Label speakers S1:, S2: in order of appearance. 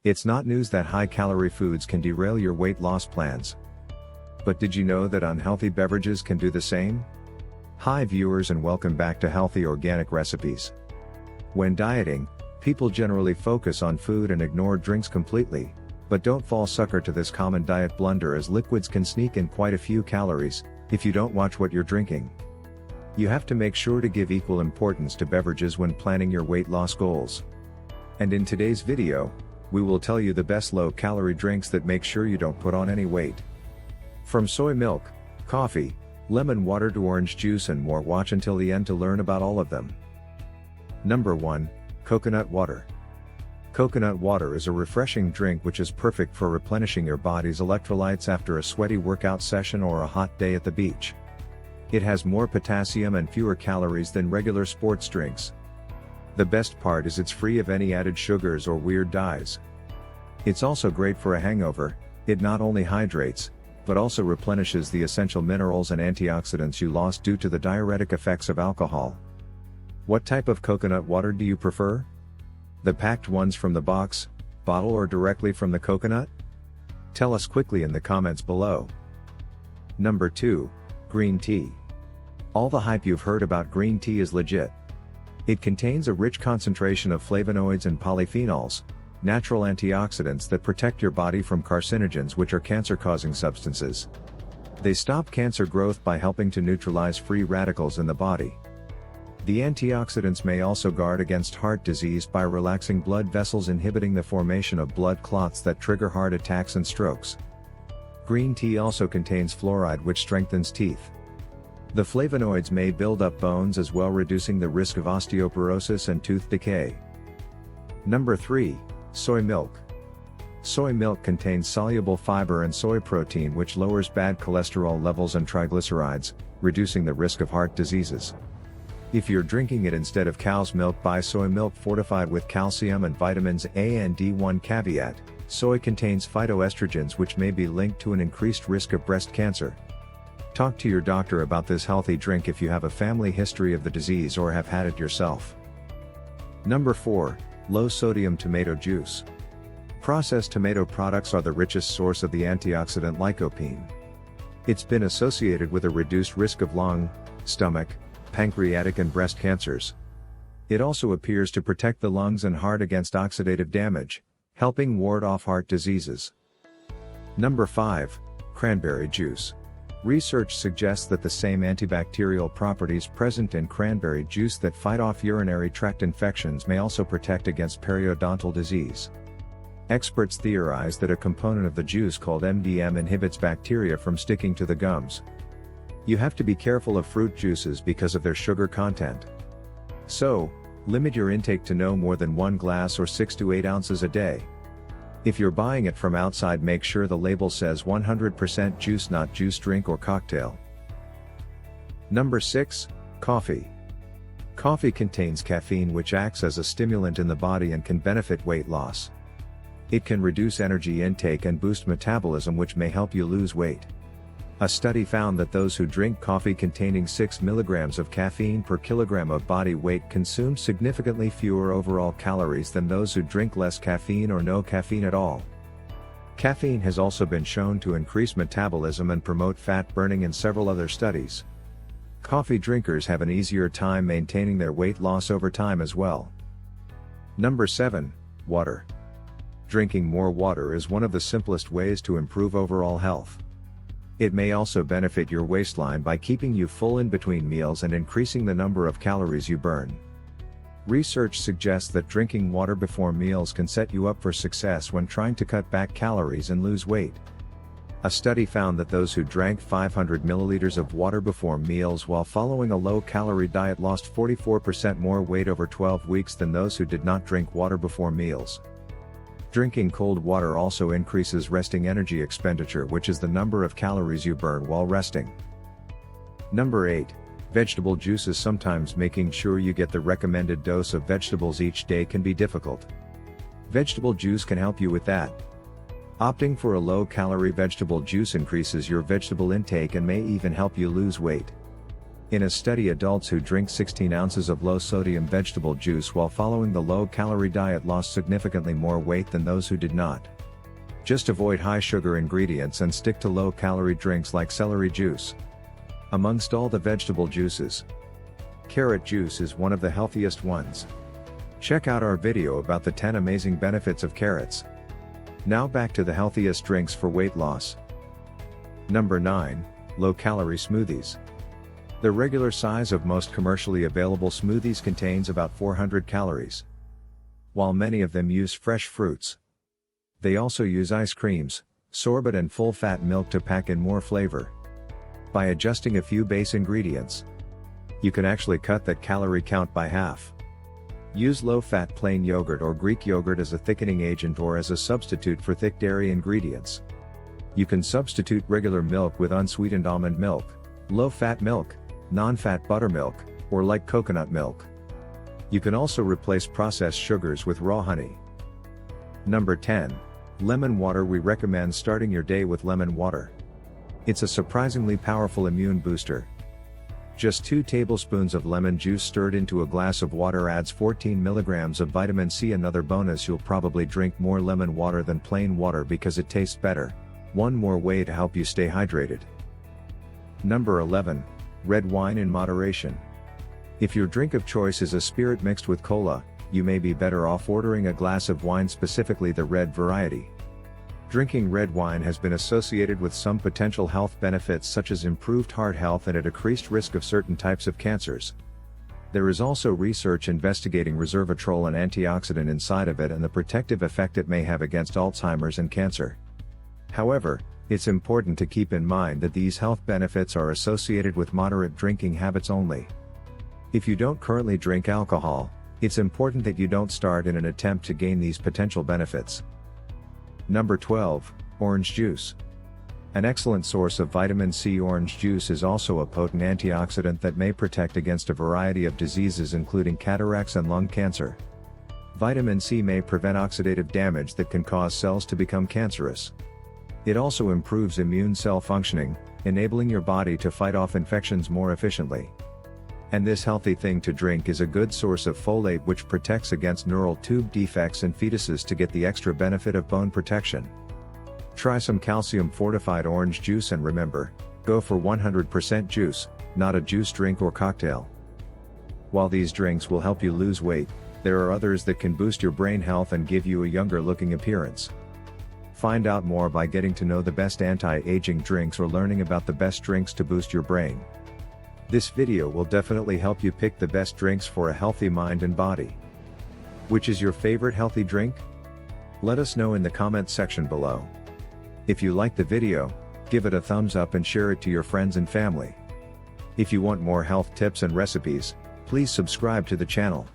S1: It's not news that high-calorie foods can derail your weight loss plans. But did you know that unhealthy beverages can do the same? Hi viewers, and welcome back to Healthy Organic Recipes. When dieting, people generally focus on food and ignore drinks completely, but don't fall sucker to this common diet blunder, as liquids can sneak in quite a few calories if you don't watch what you're drinking. You have to make sure to give equal importance to beverages when planning your weight loss goals. And in today's video, we will tell you the best low-calorie drinks that make sure you don't put on any weight. From soy milk, coffee, lemon water to orange juice and more, watch until the end to learn about all of them. Number 1. Coconut water. Coconut water is a refreshing drink which is perfect for replenishing your body's electrolytes after a sweaty workout session or a hot day at the beach. It has more potassium and fewer calories than regular sports drinks. The best part is it's free of any added sugars or weird dyes. It's also great for a hangover. It not only hydrates, but also replenishes the essential minerals and antioxidants you lost due to the diuretic effects of alcohol. What type of coconut water do you prefer? The packed ones from the box, bottle, or directly from the coconut? Tell us quickly in the comments below. Number 2. Green tea. All the hype you've heard about green tea is legit. It contains a rich concentration of flavonoids and polyphenols, natural antioxidants that protect your body from carcinogens, which are cancer-causing substances. They stop cancer growth by helping to neutralize free radicals in the body. The antioxidants may also guard against heart disease by relaxing blood vessels, inhibiting the formation of blood clots that trigger heart attacks and strokes. Green tea also contains fluoride, which strengthens teeth. The flavonoids may build up bones as well, reducing the risk of osteoporosis and tooth decay. Number 3. Soy milk. Soy milk contains soluble fiber and soy protein, which lowers bad cholesterol levels and triglycerides, reducing the risk of heart diseases. If you're drinking it instead of cow's milk, buy soy milk fortified with calcium and vitamins A and D. One caveat: soy contains phytoestrogens, which may be linked to an increased risk of breast cancer. Talk to your doctor about this healthy drink if you have a family history of the disease or have had it yourself. Number 4. Low-sodium tomato juice. Processed tomato products are the richest source of the antioxidant lycopene. It's been associated with a reduced risk of lung, stomach, pancreatic and breast cancers. It also appears to protect the lungs and heart against oxidative damage, helping ward off heart diseases. Number 5. Cranberry juice. Research suggests that the same antibacterial properties present in cranberry juice that fight off urinary tract infections may also protect against periodontal disease. Experts theorize that a component of the juice called MDM inhibits bacteria from sticking to the gums. You have to be careful of fruit juices because of their sugar content. So, limit your intake to no more than 1 glass or 6 to 8 ounces a day. If you're buying it from outside, make sure the label says 100% juice, not juice drink or cocktail. Number 6. Coffee. Coffee contains caffeine, which acts as a stimulant in the body and can benefit weight loss. It can reduce energy intake and boost metabolism, which may help you lose weight. A study found that those who drink coffee containing 6 mg of caffeine per kilogram of body weight consume significantly fewer overall calories than those who drink less caffeine or no caffeine at all. Caffeine has also been shown to increase metabolism and promote fat burning in several other studies. Coffee drinkers have an easier time maintaining their weight loss over time as well. Number 7. Water. Drinking more water is one of the simplest ways to improve overall health. It may also benefit your waistline by keeping you full in between meals and increasing the number of calories you burn. Research suggests that drinking water before meals can set you up for success when trying to cut back calories and lose weight. A study found that those who drank 500 milliliters of water before meals while following a low-calorie diet lost 44% more weight over 12 weeks than those who did not drink water before meals. Drinking cold water also increases resting energy expenditure, which is the number of calories you burn while resting. Number 8. Vegetable juices. Sometimes making sure you get the recommended dose of vegetables each day can be difficult. Vegetable juice can help you with that. Opting for a low-calorie vegetable juice increases your vegetable intake and may even help you lose weight. In a study, adults who drink 16 ounces of low-sodium vegetable juice while following the low-calorie diet lost significantly more weight than those who did not. Just avoid high-sugar ingredients and stick to low-calorie drinks like celery juice. Amongst all the vegetable juices, carrot juice is one of the healthiest ones. Check out our video about the 10 amazing benefits of carrots. Now back to the healthiest drinks for weight loss. Number 9. Low-calorie smoothies. The regular size of most commercially available smoothies contains about 400 calories. While many of them use fresh fruits, they also use ice creams, sorbet and full-fat milk to pack in more flavor. By adjusting a few base ingredients, you can actually cut that calorie count by half. Use low-fat plain yogurt or Greek yogurt as a thickening agent or as a substitute for thick dairy ingredients. You can substitute regular milk with unsweetened almond milk, low-fat milk, non-fat buttermilk, or light coconut milk. You can also replace processed sugars with raw honey. Number 10. Lemon water. We recommend starting your day with lemon water. It's a surprisingly powerful immune booster. Just 2 tablespoons of lemon juice stirred into a glass of water adds 14 milligrams of vitamin C. Another bonus: you'll probably drink more lemon water than plain water because it tastes better. One more way to help you stay hydrated. Number 11. Red wine in moderation. If your drink of choice is a spirit mixed with cola, you may be better off ordering a glass of wine, specifically the red variety. Drinking red wine has been associated with some potential health benefits such as improved heart health and a decreased risk of certain types of cancers. There is also research investigating resveratrol, an antioxidant inside of it, and the protective effect it may have against Alzheimer's and cancer. However, it's important to keep in mind that these health benefits are associated with moderate drinking habits only. If you don't currently drink alcohol, it's important that you don't start in an attempt to gain these potential benefits. Number 12. Orange juice. An excellent source of vitamin C. Orange juice is also a potent antioxidant that may protect against a variety of diseases including cataracts and lung cancer. Vitamin C may prevent oxidative damage that can cause cells to become cancerous. It also improves immune cell functioning, enabling your body to fight off infections more efficiently. And this healthy thing to drink is a good source of folate, which protects against neural tube defects in fetuses to get the extra benefit of bone protection. Try some calcium fortified orange juice, and remember, go for 100% juice, not a juice drink or cocktail. While these drinks will help you lose weight, there are others that can boost your brain health and give you a younger looking appearance. Find out more by getting to know the best anti-aging drinks or learning about the best drinks to boost your brain. This video will definitely help you pick the best drinks for a healthy mind and body. Which is your favorite healthy drink? Let us know in the comments section below. If you like the video, give it a thumbs up and share it to your friends and family. If you want more health tips and recipes, please subscribe to the channel.